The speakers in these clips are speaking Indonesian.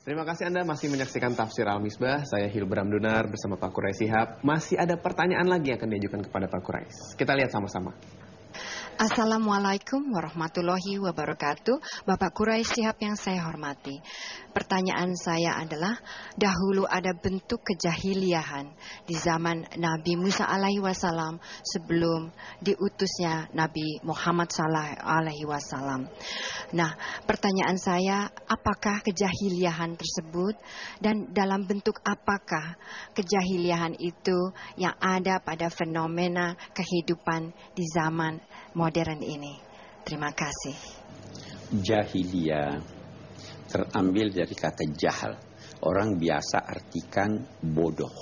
Terima kasih Anda masih menyaksikan Tafsir Al-Misbah. Saya Hilbram Dunar bersama Pak Quraish Shihab. Masih ada pertanyaan lagi yang akan diajukan kepada Pak Quraish. Kita lihat sama-sama. Assalamualaikum warahmatullahi wabarakatuh. Bapak Quraish Shihab yang saya hormati. Pertanyaan saya adalah, dahulu ada bentuk kejahiliahan di zaman Nabi Musa alaihi wasallam sebelum diutusnya Nabi Muhammad sallallahu alaihi wasallam. Nah, pertanyaan saya, apakah kejahiliahan tersebut dan dalam bentuk apakah kejahiliahan itu yang ada pada fenomena kehidupan di zaman modern ini? Terima kasih. Jahiliyah terambil dari kata jahal. Orang biasa artikan bodoh.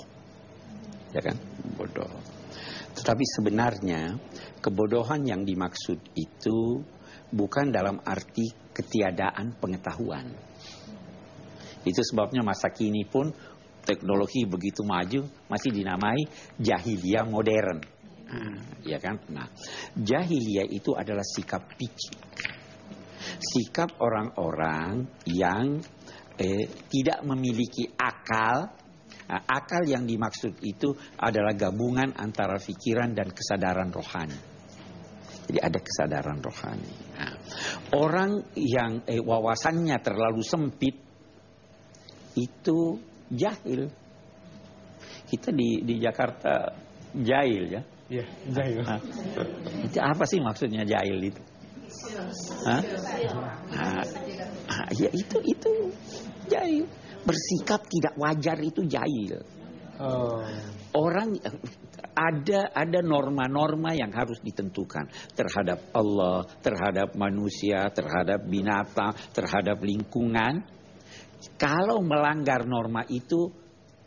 Ya kan? Bodoh. Tetapi sebenarnya kebodohan yang dimaksud itu bukan dalam arti ketiadaan pengetahuan. Itu sebabnya masa kini pun teknologi begitu maju masih dinamai jahiliyah modern. Ya kan? Nah, jahiliyah itu adalah sikap picik. Sikap orang-orang yang tidak memiliki akal. Nah, akal yang dimaksud itu adalah gabungan antara pikiran dan kesadaran rohani. Jadi ada kesadaran rohani. Nah, orang yang wawasannya terlalu sempit itu jahil. Kita di Jakarta jahil ya. Iya, jahil. Nah, itu apa sih maksudnya jahil itu? Hah? Ya itu jahil. Bersikap tidak wajar itu jahil. Orang ada norma-norma yang harus ditentukan terhadap Allah, terhadap manusia, terhadap binatang, terhadap lingkungan. Kalau melanggar norma itu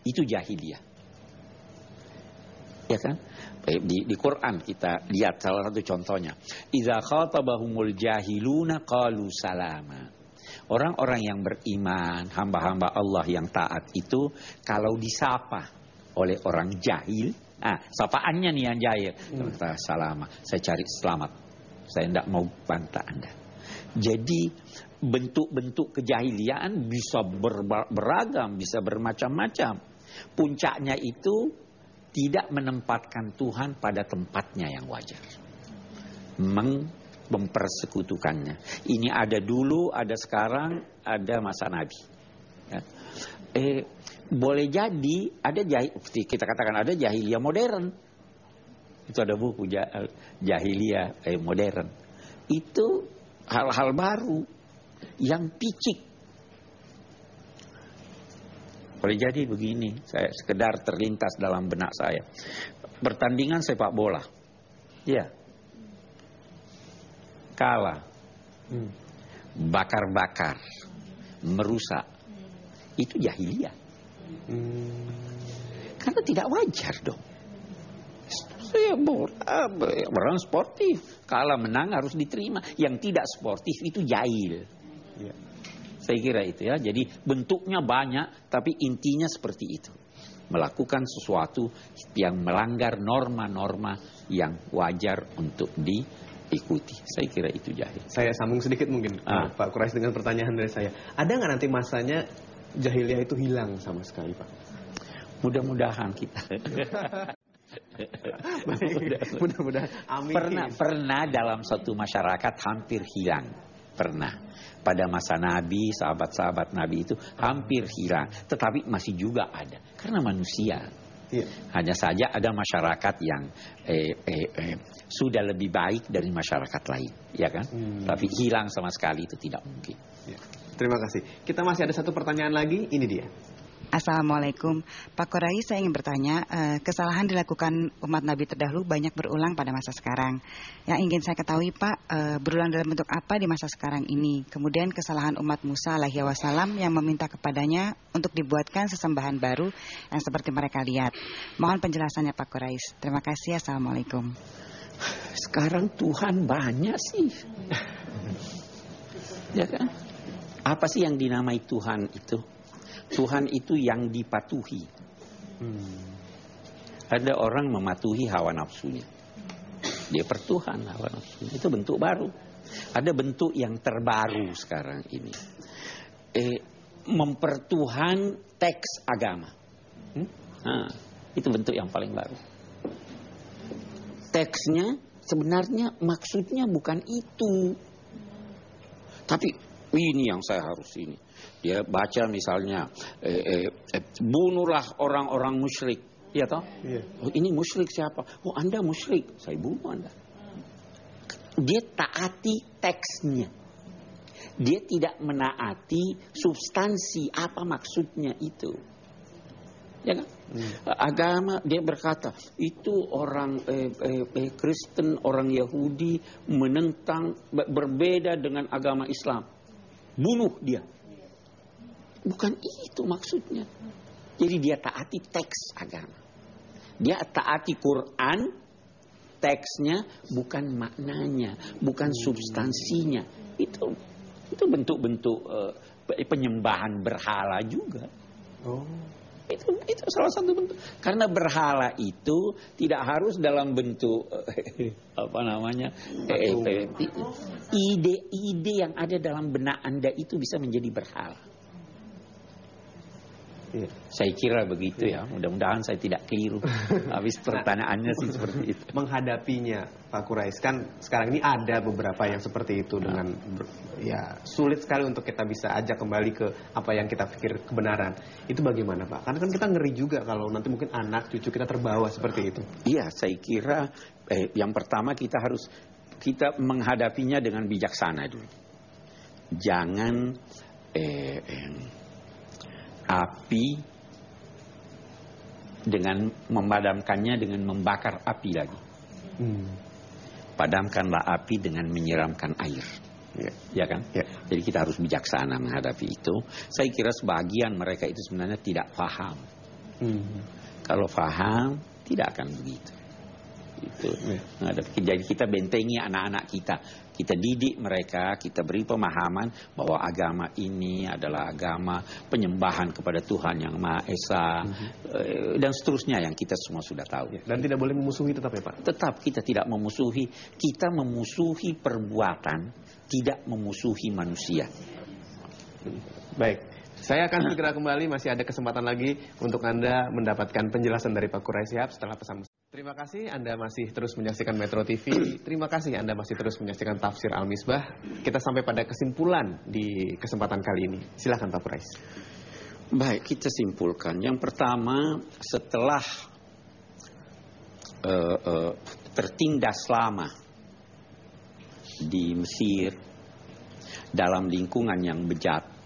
jahiliyah. Ya kan? Di Quran kita lihat salah satu contohnya. Idza khatabahumul jahiluna qalu salama. Orang-orang yang beriman, hamba-hamba Allah yang taat itu kalau disapa oleh orang jahil, sapaannya nih yang jahil, kata salama, saya cari selamat. Saya tidak mau bantah Anda. Jadi bentuk-bentuk kejahiliaan bisa beragam, bisa bermacam-macam. Puncaknya itu tidak menempatkan Tuhan pada tempatnya yang wajar. Mempersekutukannya. Ini ada dulu, ada sekarang, ada masa Nabi. Ya. Boleh jadi ada kita katakan ada jahiliyah modern. Itu ada buku jahiliyah modern. Itu hal-hal baru yang picik. Boleh jadi begini, saya sekedar terlintas dalam benak saya. Pertandingan sepak bola. Ya. Kalah. Bakar-bakar. Merusak. Itu jahiliyah. Karena tidak wajar dong. Saya orang sportif. Kalah menang harus diterima. Yang tidak sportif itu jahil. Ya. Saya kira itu ya. Jadi bentuknya banyak, tapi intinya seperti itu. Melakukan sesuatu yang melanggar norma-norma yang wajar untuk diikuti. Saya kira itu jahil. Saya sambung sedikit mungkin, Pak Quraish, dengan pertanyaan dari saya. Ada nggak nanti masanya jahiliyah itu hilang sama sekali, Pak? Mudah-mudahan kita. Mudah-mudahan. Amin. Pernah dalam satu masyarakat hampir hilang. Pernah. Pada masa Nabi, sahabat-sahabat Nabi itu hampir hilang. Tetapi masih juga ada. Karena manusia. Iya. Hanya saja ada masyarakat yang sudah lebih baik dari masyarakat lain. Ya kan? Tapi hilang sama sekali itu tidak mungkin. Ya. Terima kasih. Kita masih ada satu pertanyaan lagi. Ini dia. Assalamualaikum Pak Quraish, saya ingin bertanya, kesalahan dilakukan umat Nabi terdahulu banyak berulang pada masa sekarang. Yang ingin saya ketahui Pak, berulang dalam bentuk apa di masa sekarang ini? Kemudian kesalahan umat Musa alaihi wasallam yang meminta kepadanya untuk dibuatkan sesembahan baru yang seperti mereka lihat. Mohon penjelasannya Pak Quraish. Terima kasih. Assalamualaikum. Sekarang Tuhan banyak sih. Ya kan? Apa sih yang dinamai Tuhan itu? Tuhan itu yang dipatuhi. Ada orang mematuhi hawa nafsunya. Dia pertuhan hawa nafsunya. Itu bentuk baru. Ada bentuk yang terbaru sekarang ini. mempertuhan teks agama. Nah, itu bentuk yang paling baru. Teksnya sebenarnya maksudnya bukan itu. Tapi ini yang saya harus ini. Dia baca misalnya, bunuhlah orang-orang musyrik. Ya toh? Iya. Oh, ini musyrik siapa? Oh, Anda musyrik. Saya bunuh Anda. Dia taati teksnya. Dia tidak menaati substansi apa maksudnya itu. Ya kan? Agama, dia berkata itu orang Kristen, orang Yahudi menentang, berbeda dengan agama Islam. Bunuh dia. Bukan itu maksudnya. Jadi dia taati teks agama. Dia taati Quran, teksnya, bukan maknanya, bukan substansinya. Itu bentuk-bentuk penyembahan berhala juga. Oh. Itu salah satu bentuk. Karena berhala itu tidak harus dalam bentuk ide-ide yang ada dalam benak Anda itu bisa menjadi berhala. Iya. Saya kira begitu ya. Mudah-mudahan saya tidak keliru. Habis pertanyaannya sih seperti itu. Menghadapinya Pak Quraisy, kan sekarang ini ada beberapa yang seperti itu dengan ya sulit sekali untuk kita bisa ajak kembali ke apa yang kita pikir kebenaran. Itu bagaimana Pak? Karena kan kita ngeri juga kalau nanti mungkin anak cucu kita terbawa seperti itu. Iya, saya kira yang pertama kita menghadapinya dengan bijaksana dulu. Jangan api dengan memadamkannya dengan membakar api lagi. Padamkanlah api dengan menyiramkan air. Ya kan? Ya. Jadi kita harus bijaksana menghadapi itu. Saya kira sebagian mereka itu sebenarnya tidak paham. Kalau paham, tidak akan begitu. Itu. Jadi kita bentengi anak-anak kita. Kita didik mereka, kita beri pemahaman bahwa agama ini adalah agama penyembahan kepada Tuhan yang Maha Esa, dan seterusnya yang kita semua sudah tahu. Dan tidak boleh memusuhi tetap ya Pak? Tetap kita tidak memusuhi. Kita memusuhi perbuatan, tidak memusuhi manusia. Baik. Saya akan segera kembali, masih ada kesempatan lagi untuk Anda mendapatkan penjelasan dari Pak Quraisy Shihab setelah pesan. Terima kasih Anda masih terus menyaksikan Metro TV. Terima kasih Anda masih terus menyaksikan Tafsir Al-Misbah. Kita sampai pada kesimpulan di kesempatan kali ini. Silakan Pak Quraisy. Baik, kita simpulkan. Yang pertama, setelah tertindas lama di Mesir dalam lingkungan yang bejat,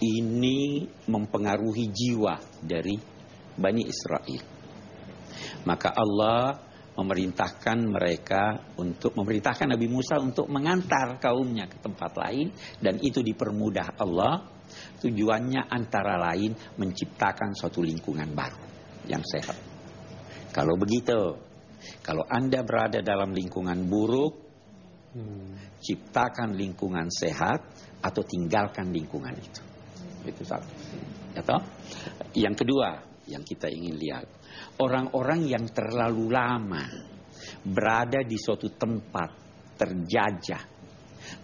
ini mempengaruhi jiwa dari Bani Israel. Maka Allah memerintahkan Nabi Musa untuk mengantar kaumnya ke tempat lain, dan itu dipermudah Allah. Tujuannya antara lain menciptakan suatu lingkungan baru yang sehat. Kalau begitu, kalau Anda berada dalam lingkungan buruk, ciptakan lingkungan sehat atau tinggalkan lingkungan itu. Itu satu. Atau yang kedua yang kita ingin lihat, orang-orang yang terlalu lama berada di suatu tempat terjajah,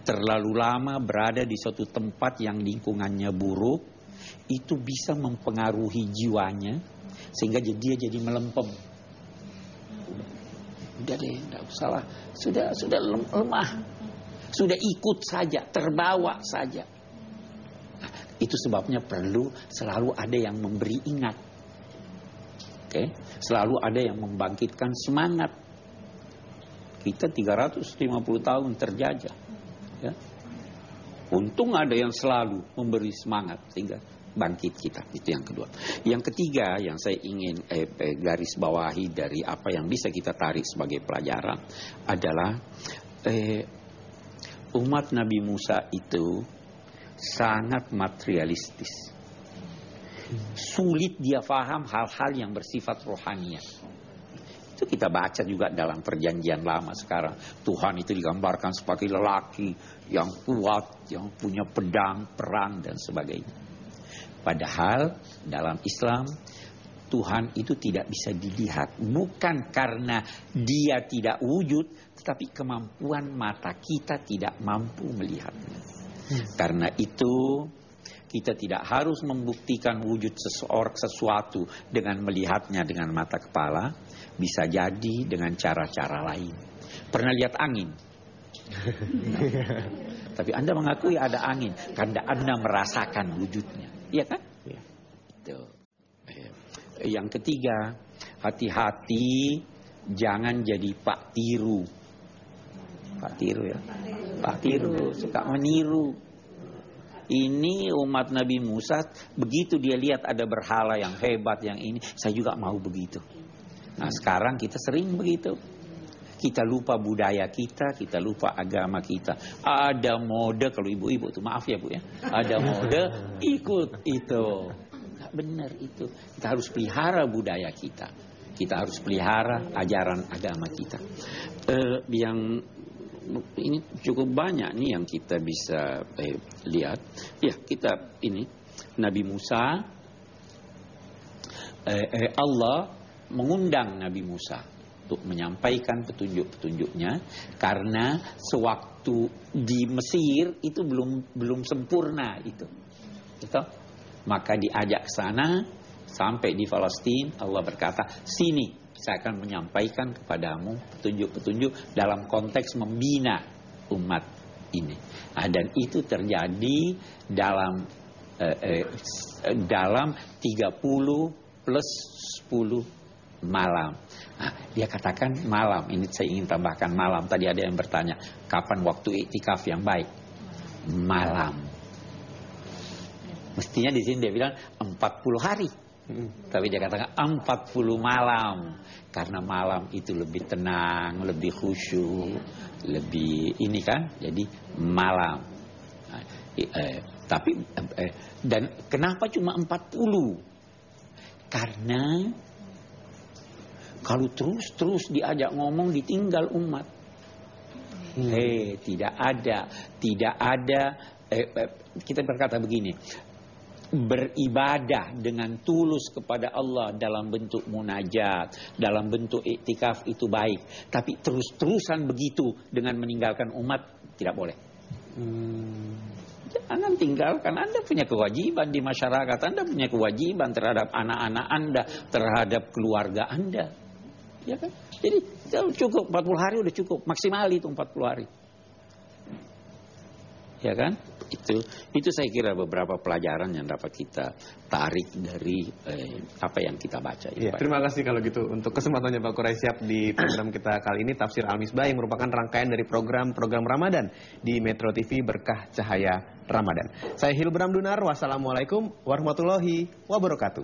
terlalu lama berada di suatu tempat yang lingkungannya buruk, itu bisa mempengaruhi jiwanya sehingga dia jadi melempem. Udah deh, enggak usah lah. Sudah lemah. Sudah ikut saja, terbawa saja. Nah, itu sebabnya perlu selalu ada yang memberi ingat. Oke, selalu ada yang membangkitkan semangat. Kita 350 tahun terjajah. Ya. Untung ada yang selalu memberi semangat sehingga bangkit kita. Itu yang kedua. Yang ketiga yang saya ingin garis bawahi dari apa yang bisa kita tarik sebagai pelajaran adalah umat Nabi Musa itu sangat materialistis. Sulit dia faham hal-hal yang bersifat rohaniah. Itu kita baca juga dalam perjanjian lama sekarang. Tuhan itu digambarkan sebagai lelaki yang kuat, yang punya pedang, perang, dan sebagainya. Padahal dalam Islam, Tuhan itu tidak bisa dilihat. Bukan karena dia tidak wujud, tetapi kemampuan mata kita tidak mampu melihatnya. Karena itu, Kita tidak harus membuktikan wujud sesuatu dengan melihatnya dengan mata kepala. Bisa jadi dengan cara-cara lain. Pernah lihat angin? Tapi Anda mengakui ada angin karena Anda merasakan wujudnya. Iya kan? Iya. Itu. Yang ketiga, hati-hati jangan jadi Pak Tiru. Pak Tiru ya. Pak Tiru suka meniru. Ini umat Nabi Musa, begitu dia lihat ada berhala yang hebat yang ini, saya juga mau begitu. Nah sekarang kita sering begitu. Kita lupa budaya kita lupa agama kita. Ada mode, kalau ibu-ibu tuh maaf ya Bu ya. Ada mode, ikut itu. Nggak benar itu. Kita harus pelihara budaya kita. Kita harus pelihara ajaran agama kita. Yang ini cukup banyak nih yang kita bisa lihat. Ya, kita ini Nabi Musa, Allah mengundang Nabi Musa untuk menyampaikan petunjuk-petunjuknya karena sewaktu di Mesir itu belum sempurna itu. Gitu? Maka diajak ke sana sampai di Palestina, Allah berkata, "Sini saya akan menyampaikan kepadamu petunjuk-petunjuk dalam konteks membina umat ini." Nah, dan itu terjadi dalam 30 plus 10 malam. Nah, dia katakan malam. Ini saya ingin tambahkan malam. Tadi ada yang bertanya, kapan waktu iktikaf yang baik? Malam. Mestinya di sini dia bilang 40 hari. Tapi dia katakan 40 malam. Karena malam itu lebih tenang, lebih khusyuk, lebih ini kan. Jadi malam. Nah, dan kenapa cuma 40? Karena kalau terus diajak ngomong ditinggal umat. Tidak ada. Kita berkata begini. Beribadah dengan tulus kepada Allah dalam bentuk munajat, dalam bentuk iktikaf itu baik. Tapi terus-terusan begitu dengan meninggalkan umat tidak boleh. Jangan tinggalkan. Anda punya kewajiban di masyarakat. Anda punya kewajiban terhadap anak-anak Anda, terhadap keluarga Anda. Ya kan? Jadi cukup 40 hari udah cukup. Maksimal itu 40 hari. Ya kan? Itu saya kira beberapa pelajaran yang dapat kita tarik dari apa yang kita baca. Ya, terima kasih kalau gitu untuk kesempatannya Pak Quraish Shihab di program kita kali ini, Tafsir Al-Misbah, yang merupakan rangkaian dari program-program Ramadan di Metro TV Berkah Cahaya Ramadan. Saya Hilbram Dunar, wassalamualaikum warahmatullahi wabarakatuh.